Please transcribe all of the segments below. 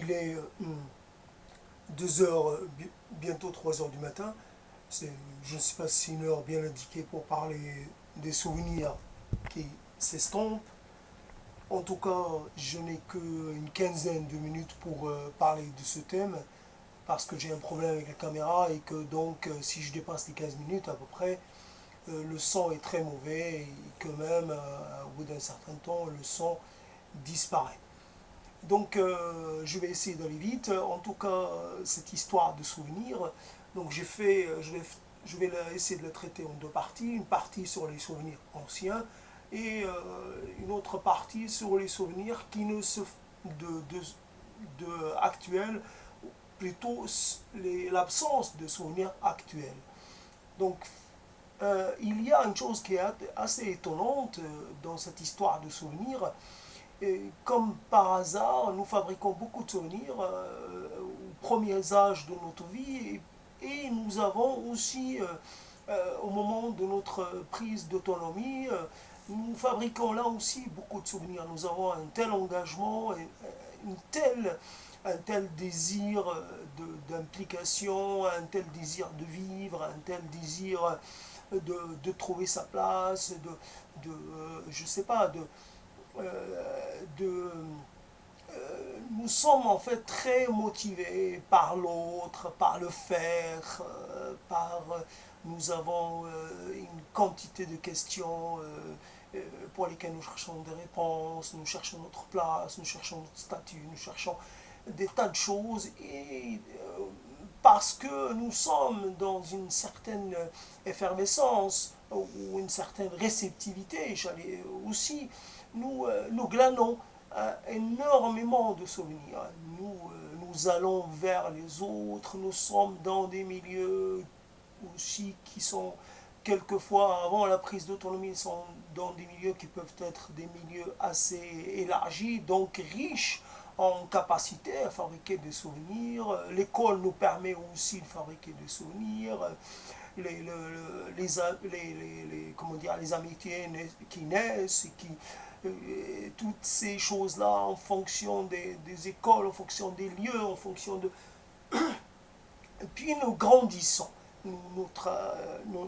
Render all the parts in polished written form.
Il est 2 heures, bientôt 3 heures du matin. Je ne sais pas si c'est une heure bien indiquée pour parler des souvenirs qui s'estompent. En tout cas, je n'ai qu'une quinzaine de minutes pour parler de ce thème parce que j'ai un problème avec la caméra et que donc si je dépasse les 15 minutes à peu près, le son est très mauvais et que même au bout d'un certain temps, le son disparaît. Donc je vais essayer d'aller vite. En tout cas, cette histoire de souvenirs, donc je vais essayer de la traiter en deux parties. Une partie sur les souvenirs anciens et une autre partie sur les souvenirs qui ne se actuels, plutôt l'absence de souvenirs actuels. Donc il y a une chose qui est assez étonnante dans cette histoire de souvenirs. Et comme par hasard, nous fabriquons beaucoup de souvenirs aux premiers âges de notre vie et nous avons aussi, au moment de notre prise d'autonomie, nous fabriquons là aussi beaucoup de souvenirs. Nous avons un tel engagement, une telle, un tel désir d'implication, un tel désir de vivre, un tel désir de trouver sa place, je sais pas, de nous sommes en fait très motivés par l'autre, par le faire, nous avons une quantité de questions pour lesquelles nous cherchons des réponses, nous cherchons notre place, nous cherchons notre statut, nous cherchons des tas de choses et parce que nous sommes dans une certaine effervescence ou une certaine réceptivité, j'allais aussi, nous glanons énormément de souvenirs. Nous allons vers les autres, nous sommes dans des milieux aussi qui sont quelquefois, avant la prise d'autonomie, sont dans des milieux qui peuvent être des milieux assez élargis, donc riches en capacité à fabriquer des souvenirs. L'école nous permet aussi de fabriquer des souvenirs. Les, comment dire, les amitiés qui naissent, toutes ces choses-là en fonction des écoles, en fonction des lieux, en fonction de... Et puis nous grandissons. Notre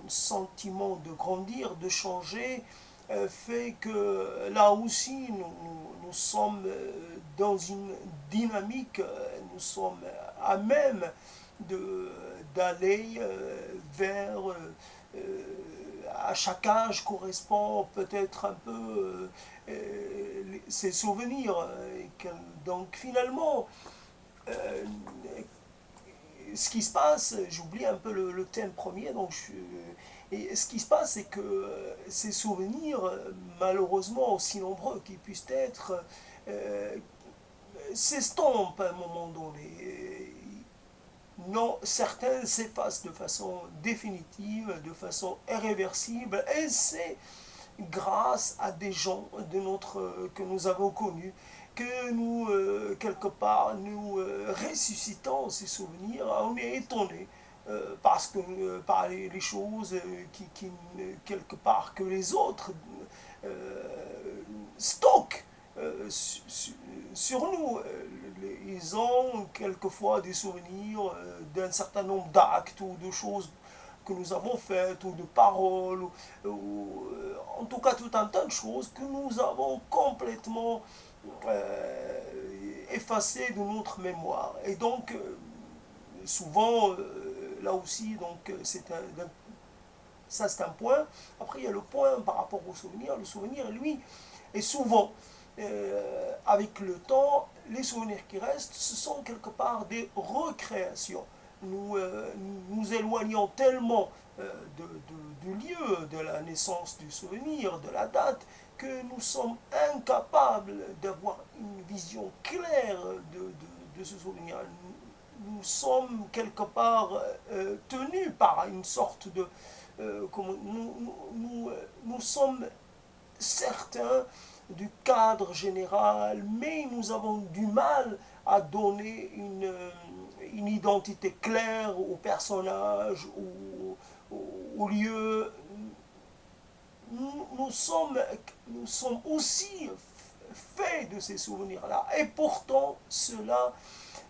sentiment de grandir, de changer, fait que là aussi nous sommes dans une dynamique, nous sommes à même d'aller vers à chaque âge correspond peut-être un peu ses souvenirs. Donc finalement, euh, ce qui se passe, j'oublie un peu le thème premier, et ce qui se passe, c'est que ces souvenirs, malheureusement aussi nombreux qu'ils puissent être, euh, s'estompent à un moment donné. Non, certains s'effacent de façon définitive, de façon irréversible, et c'est grâce à des gens que nous avons connus que nous, quelque part, nous ressuscitons ces souvenirs. On est étonné parce que par les choses quelque part, que les autres euh, stockent sur nous. Ils ont quelquefois des souvenirs d'un certain nombre d'actes ou de choses que nous avons faites, ou de paroles, en tout cas tout un tas de choses que nous avons complètement effacées de notre mémoire. Et donc, souvent, là aussi, donc, ça c'est un point. Après, il y a le point par rapport au souvenir. Le souvenir, lui, est souvent, avec le temps, les souvenirs qui restent, ce sont quelque part des recréations. Nous éloignons tellement du lieu de la naissance du souvenir, de la date, que nous sommes incapables d'avoir une vision claire de ce souvenir. Nous sommes quelque part tenus par une sorte de... nous sommes certains du cadre général, mais nous avons du mal à donner une identité claire au personnage, au lieu. Nous sommes aussi fait de ces souvenirs-là. Et pourtant, cela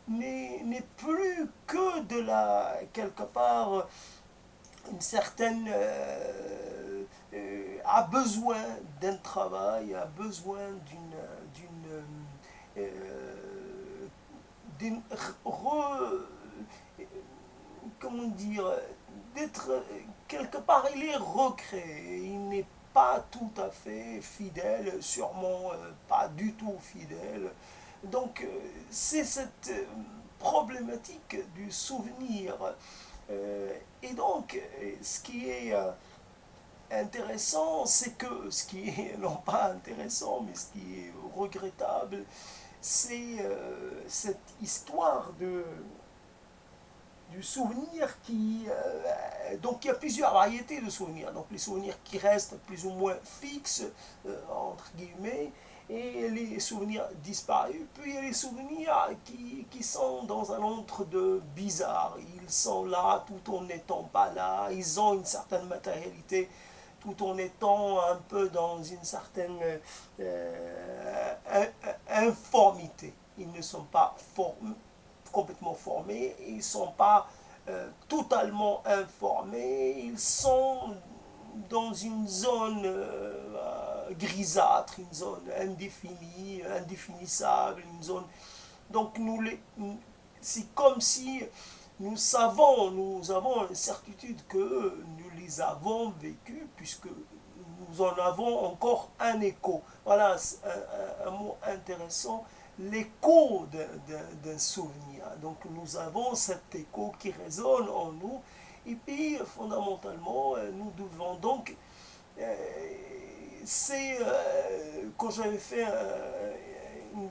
n'est plus que de la, quelque part, une certaine a besoin d'un travail, a besoin euh, d'une comment dire, d'être quelque part, il est recréé, il n'est pas tout à fait fidèle, sûrement pas du tout fidèle. Donc c'est cette problématique du souvenir. Et donc ce qui est intéressant, c'est que ce qui est non pas intéressant, mais ce qui est regrettable, c'est cette histoire du souvenir qui... donc il y a plusieurs variétés de souvenirs. Donc les souvenirs qui restent plus ou moins fixes, entre guillemets, et les souvenirs disparus. Puis il y a les souvenirs qui sont dans un entre de bizarre. Ils sont là tout en n'étant pas là. Ils ont une certaine matérialité tout en étant un peu dans une certaine informité. Ils ne sont pas complètement formés, ils ne sont pas totalement informés, ils sont dans une zone grisâtre, une zone indéfinie, indéfinissable, une zone... Donc c'est comme si nous avons une certitude que nous les avons vécus, puisque nous en avons encore un écho. Voilà un mot intéressant, l'écho d'un souvenir. Donc nous avons cet écho qui résonne en nous, et puis fondamentalement, nous devons donc... c'est quand j'avais fait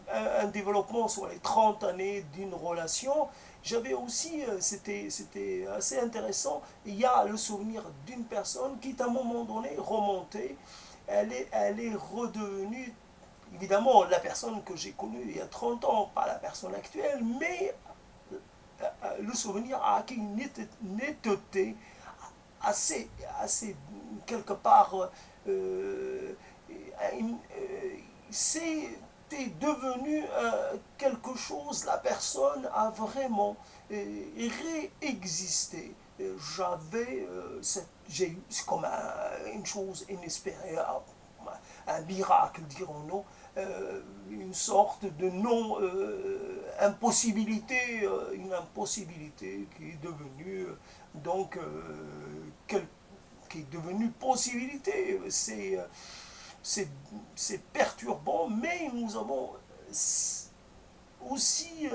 un développement sur les 30 années d'une relation, j'avais aussi, c'était assez intéressant, il y a le souvenir d'une personne qui, à un moment donné, remontait, elle est redevenue, évidemment, la personne que j'ai connue il y a 30 ans, pas la personne actuelle, mais le souvenir a acquis une netteté assez, assez quelque part, c'était devenu quelque chose, la personne a vraiment réexisté. J'ai eu, c'est comme une chose inespérée, un miracle, dirons-nous, une sorte de non-impossibilité, une impossibilité qui est devenue donc qui est devenue possibilité. C'est perturbant, mais nous avons aussi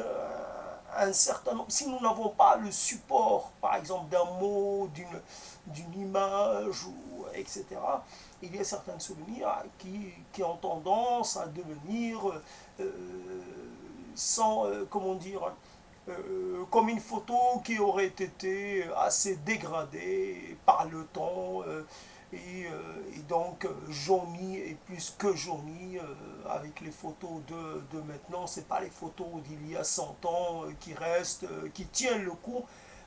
un certain nombre, si nous n'avons pas le support, par exemple, d'un mot, d'une image, etc., il y a certains souvenirs qui ont tendance à devenir sans, comment dire, comme une photo qui aurait été assez dégradée par le temps et donc jaunie et plus que jaunie avec les photos de maintenant. C'est pas les photos d'il y a 100 ans qui restent, qui tiennent le coup.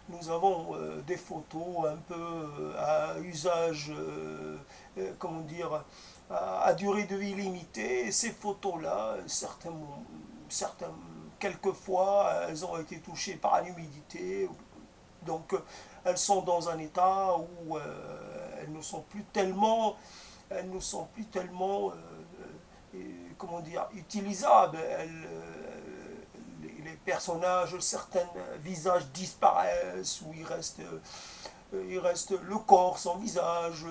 Nous avons des photos un peu à usage, comment dire, à durée de vie limitée. Et ces photos-là, certains, quelquefois, elles ont été touchées par l'humidité. Donc, elles sont dans un état où elles ne sont plus tellement, comment dire, utilisables. Les personnages, certains visages disparaissent, où il reste le corps sans visage,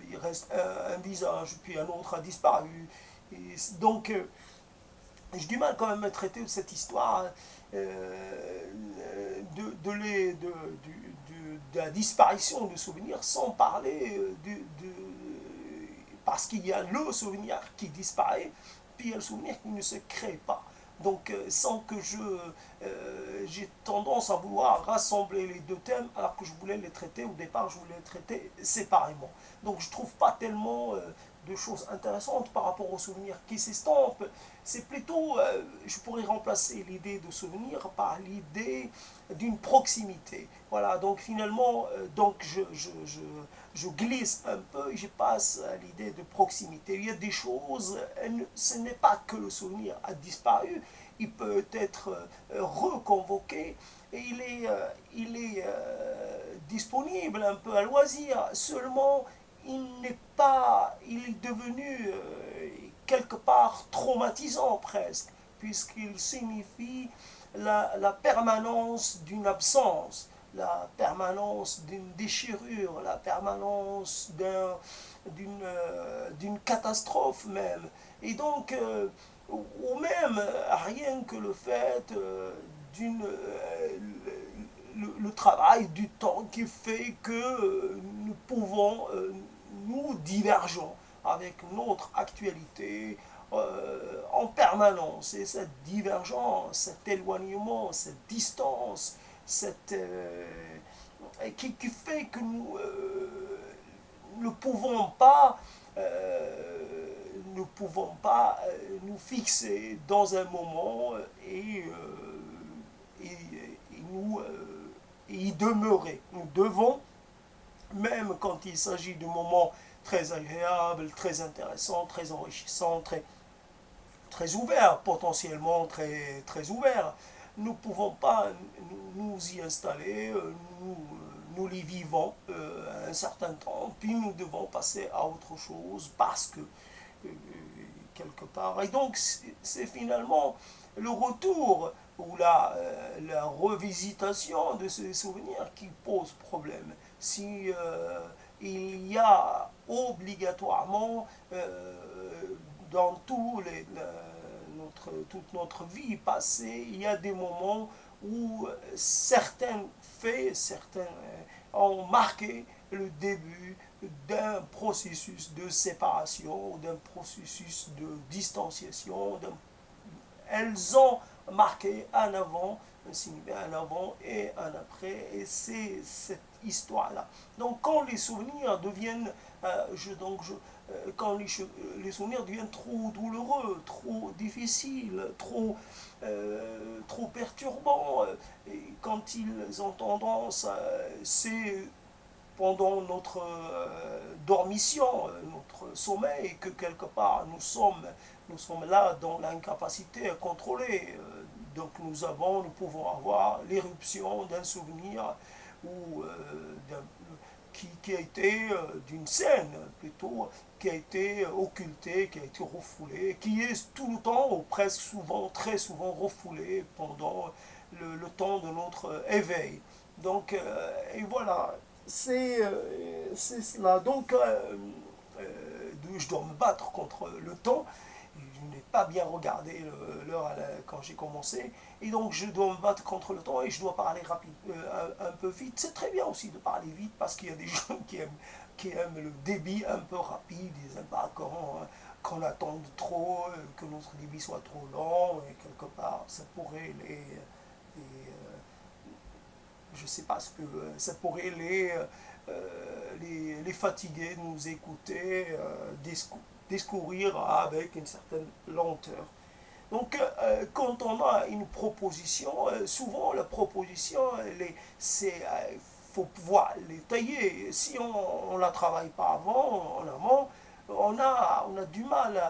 il reste un visage, puis un autre a disparu. Et donc, j'ai du mal quand même à traiter de cette histoire de la disparition de souvenirs sans parler parce qu'il y a le souvenir qui disparaît, puis il y a le souvenir qui ne se crée pas. Donc sans que j'ai tendance à vouloir rassembler les deux thèmes alors que je voulais les traiter au départ, je voulais les traiter séparément. Donc je trouve pas tellement de choses intéressantes par rapport aux souvenirs qui s'estampent. C'est plutôt, je pourrais remplacer l'idée de souvenir par l'idée d'une proximité. Voilà, donc finalement, je glisse un peu et je passe à l'idée de proximité. Il y a des choses, ce n'est pas que le souvenir a disparu, il peut être reconvoqué et il est disponible un peu à loisir. Seulement, il est devenu quelque part traumatisant presque, puisqu'il signifie la permanence d'une absence, la permanence d'une déchirure, la permanence d'une catastrophe même. Et donc, ou même rien que le fait le travail du temps qui fait que nous pouvons, nous divergeons avec notre actualité en permanence. Et cette divergence, cet éloignement, cette distance, qui fait que nous ne pouvons pas nous fixer dans un moment et, et y demeurer. Nous devons, même quand il s'agit de moments très agréables, très intéressants, très enrichissants, très ouverts, potentiellement très ouverts, nous ne pouvons pas nous y installer, nous les vivons un certain temps, puis nous devons passer à autre chose parce que quelque part. Et donc c'est finalement le retour ou la revisitation de ces souvenirs qui pose problème. Si il y a obligatoirement dans toute notre vie passée, il y a des moments où certains faits, certains ont marqué le début d'un processus de séparation, d'un processus de distanciation. Elles ont marqué un avant, un avant et un après, et c'est cette histoire-là. Donc quand les souvenirs deviennent, quand les souvenirs deviennent trop douloureux, trop difficiles, trop perturbants, et quand ils ont tendance, c'est pendant notre dormition, notre sommeil, que quelque part nous sommes là dans l'incapacité à contrôler. Donc nous pouvons avoir l'éruption d'un souvenir ou qui a été d'une scène plutôt, qui a été occultée, qui a été refoulée, qui est tout le temps, ou presque souvent, très souvent refoulée pendant le temps de notre éveil. Donc, et voilà, c'est cela. Donc, je dois me battre contre le temps. Je n'ai pas bien regardé l'heure quand j'ai commencé. Et donc, je dois me battre contre le temps et je dois parler rapide, un peu vite. C'est très bien aussi de parler vite parce qu'il y a des gens qui aiment le débit un peu rapide. Ils n'aiment pas qu'on attende trop, que notre débit soit trop lent. Et quelque part, ça pourrait je sais pas ce que ça pourrait les fatiguer de nous écouter discourir avec une certaine lenteur. Donc, quand on a une proposition, souvent la proposition, c'est faut pouvoir les tailler. Si on ne la travaille pas avant, en amont, on a du mal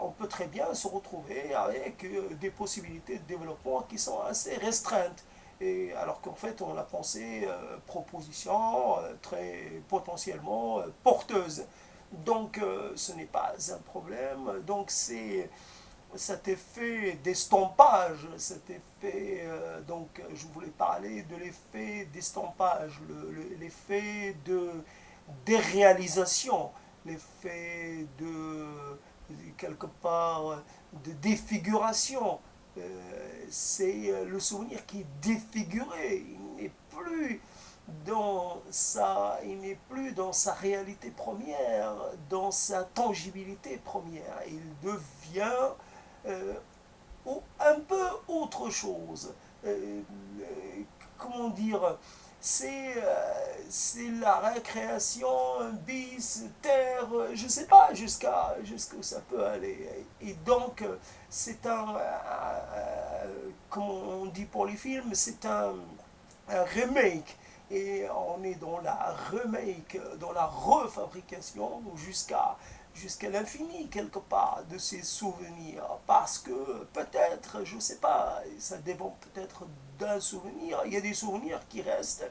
on peut très bien se retrouver avec des possibilités de développement qui sont assez restreintes. Et alors qu'en fait, on a pensé proposition très potentiellement porteuse. Donc, ce n'est pas un problème. Donc, c'est cet effet d'estampage, cet effet, donc je voulais parler de l'effet d'estampage, l'effet de déréalisation, l'effet quelque part, de défiguration. C'est le souvenir qui est défiguré, il n'est plus dans sa réalité première, dans sa tangibilité première. Il devient euh, un peu autre chose. Comment dire, c'est la récréation bis, terre, je sais pas jusqu'où ça peut aller. Et donc, c'est comme on dit pour les films, c'est un remake. Et on est dans la remake, dans la refabrication jusqu'à l'infini quelque part de ces souvenirs. Parce que peut-être, je ne sais pas, ça dépend peut-être d'un souvenir. Il y a des souvenirs qui restent.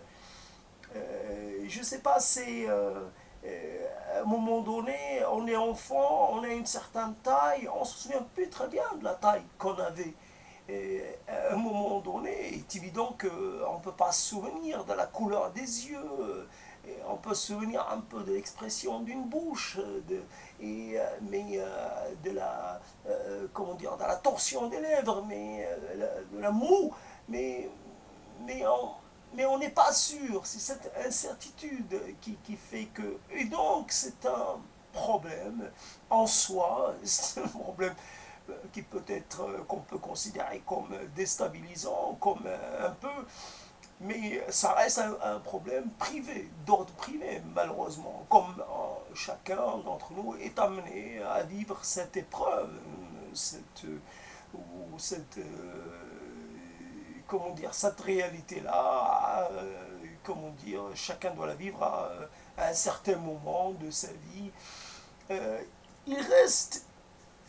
Je ne sais pas, à un moment donné, on est enfant, on a une certaine taille, on se souvient plus très bien de la taille qu'on avait. Et à un moment donné, il est évident qu'on ne peut pas se souvenir de la couleur des yeux, et on peut se souvenir un peu de l'expression d'une bouche, mais de la, comment dire, de la torsion des lèvres, de la moue, mais, mais on, mais on n'est pas sûr. C'est cette incertitude qui fait que... Et donc, c'est un problème en soi, c'est un problème qui peut être, qu'on peut considérer comme déstabilisant, comme un peu, mais ça reste un problème privé, d'ordre privé, malheureusement, comme chacun d'entre nous est amené à vivre cette épreuve, cette, ou cette, comment dire, cette réalité-là, comment dire, chacun doit la vivre à un certain moment de sa vie. Euh, il reste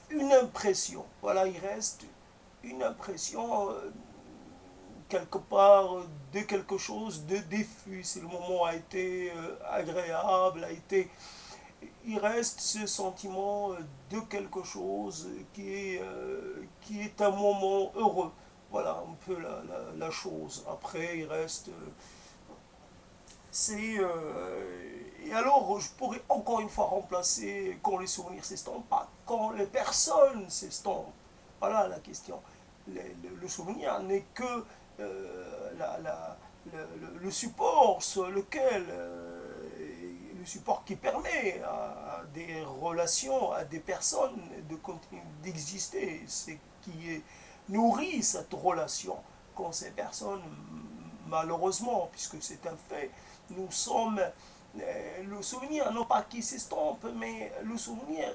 une impression. Voilà, il reste une impression quelque part de quelque chose de diffus. Si le moment a été agréable, a été... Il reste ce sentiment de quelque chose qui est un moment heureux. Voilà un peu la chose. Après, il reste... et alors, je pourrais encore une fois remplacer quand les souvenirs s'estompent, pas quand les personnes s'estompent. Voilà la question. Le souvenir n'est que le support sur lequel, le support qui permet à des relations, à des personnes de continuer d'exister. C'est qui nourrit cette relation. Quand ces personnes, malheureusement, puisque c'est un fait, nous sommes le souvenir, non pas qui s'estompe, mais le souvenir,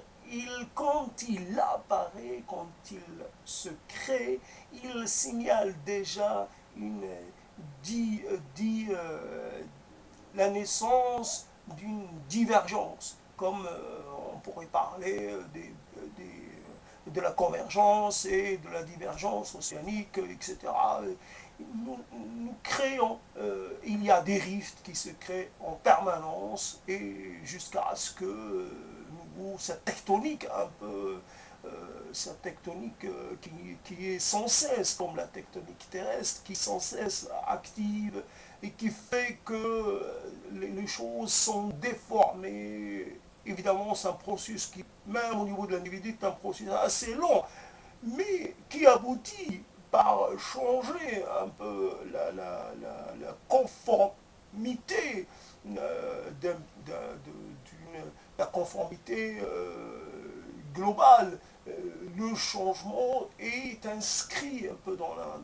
quand il apparaît, quand il se crée, il signale déjà dit, dit la naissance d'une divergence, comme on pourrait parler de la convergence et de la divergence océanique, etc. Nous créons, il y a des rifts qui se créent en permanence et jusqu'à ce que cette tectonique un peu, cette tectonique qui est sans cesse, comme la tectonique terrestre, qui est sans cesse active et qui fait que les choses sont déformées. Évidemment, c'est un processus qui, même au niveau de l'individu, est un processus assez long, mais qui aboutit par changer un peu la conformité la conformité globale. Le changement est inscrit un peu dans la,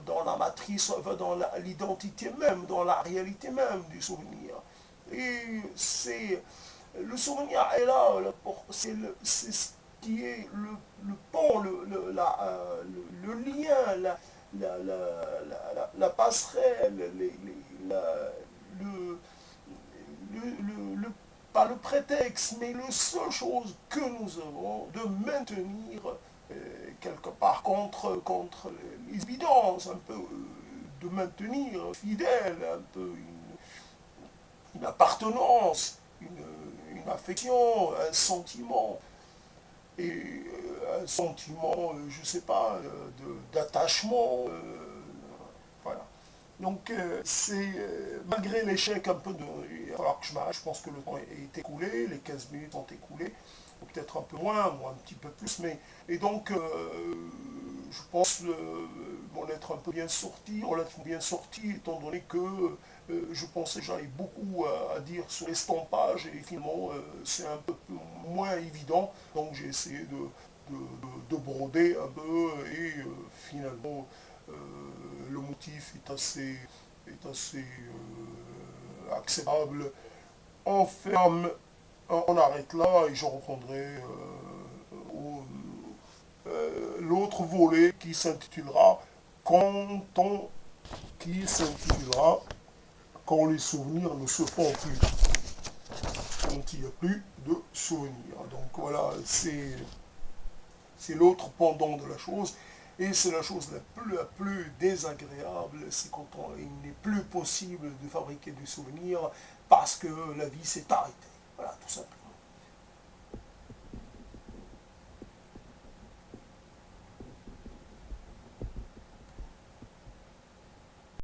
dans la matrice, dans l'identité même, dans la réalité même du souvenir. Et c'est le souvenir est là, c'est ce qui est le pont, le lien, la passerelle, le, pas le prétexte, mais la seule chose que nous avons de maintenir quelque part contre les évidences, un peu de maintenir fidèle, un peu une appartenance, une affection, un sentiment, et un sentiment, je ne sais pas, d'attachement. Voilà. Donc, c'est malgré l'échec un peu de. Il va falloir que je m'arrête, je pense que le temps est écoulé, les 15 minutes ont écoulé, ou peut-être un peu moins, ou un petit peu plus, mais. Et donc, je pense m'en être un peu bien sorti, relativement bien sorti, étant donné que je pensais que j'avais beaucoup à dire sur l'estompage, et finalement, c'est un peu moins évident, donc j'ai essayé de broder un peu, et finalement le motif est assez acceptable. On ferme, on arrête là et je reprendrai l'autre volet qui s'intitulera Quand on qui s'intitulera Quand les souvenirs ne se font plus, quand il n'y a plus de souvenirs. Donc voilà, c'est l'autre pendant de la chose. Et c'est la chose la plus désagréable, c'est quand il n'est plus possible de fabriquer du souvenir parce que la vie s'est arrêtée. Voilà, tout simplement.